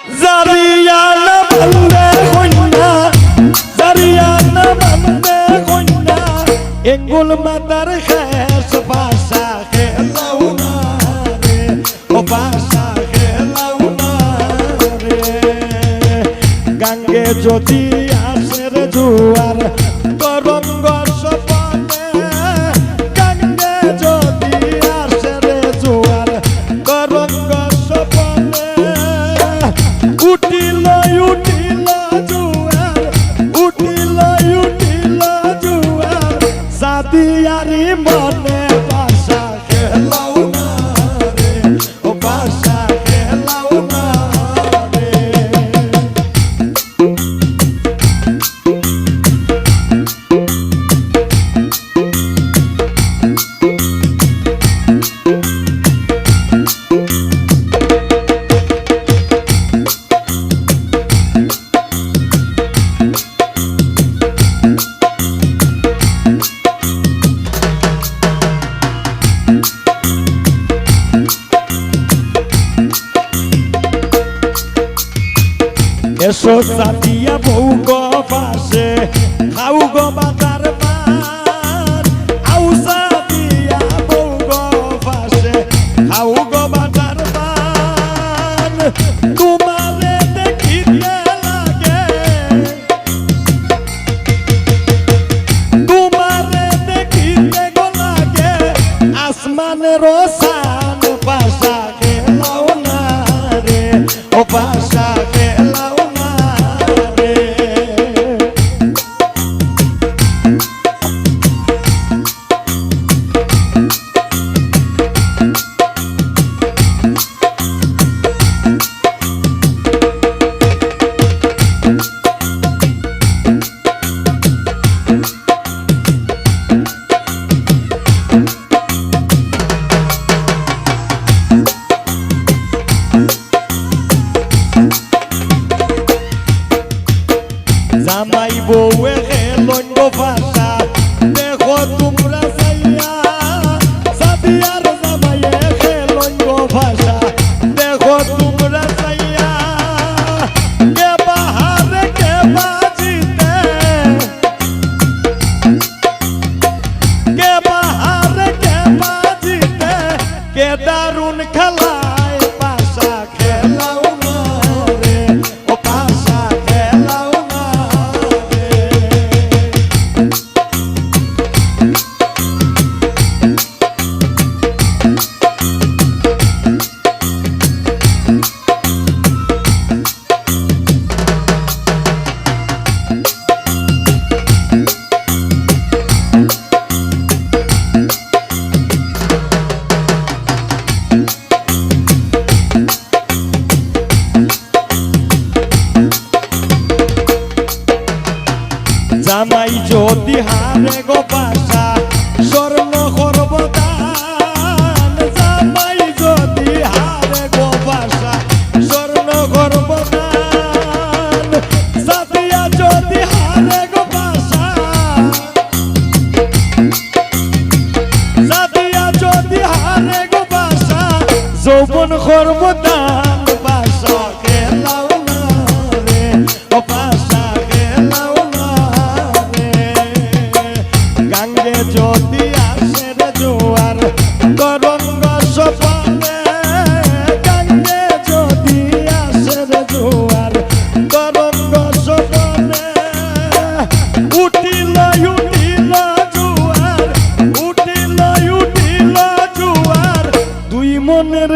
জারিয়ানা বন্দে কন্যা জারিয়ানা বন্দে কন্যা এঙ্গুল মাতার খেস ভাষা খেলাও না রে ও ভাষা খেলাও না রে গাঙ্গে যদি আসে রে জোয়ার তরঙ্গ সপনে গাঙ্গে যদি আসে রে জোয়ার তরঙ্গ সপনে উঠিল উঠিল জোয়ার উঠিল উঠিল জোয়ার সাদিয়ারি মনে ভাষা খেলাও না রে ও ভাষা খেলাও না রে এসো সাদিয়া বউ গো পাশে খাও গো বাজার পান আউ সাদিয়া বউ গো পাশে খাও গো বাজার পান তোমারে দেখিতে লাগে তোমারে দেখিতে গো লাগে আসমানের সান ভাষা খেলাও না রে ও ভাষা খেলাও জামাই বউয়ে খেলন্ড ভাষা দেখো তোমরা চাইয়া সাদিয়ার জামাইয়ে খেলন্ড ভাষা দেখো তোমরা চাইয়া কে বাহারে কে বাজিতে কে বাহারে কে বাজিতে কে দারুণ খেলায় ভাষা খেলাও না রে ও ভাষা খেলাও না জামাই যদি হারে গো ভাষা স্বর্ণ করব দান জামাই যদি হারে গো ভাষা স্বর্ণ করব দান সাদিয়া যদি হারে গো ভাষা সাদিয়া যদি হারে গো ভাষা যৌবন করব দান ভাষা খেলাও না রে ও ভাষা খেলাও না গাঙ্গে যদি আসে রে জোয়ার তরঙ্গ সপনে গাঙ্গে যদি আসে রে জোয়ার তরঙ্গ সপনে উঠিল উঠিল জোয়ার উঠিল উঠিল জোয়ার দুই মনের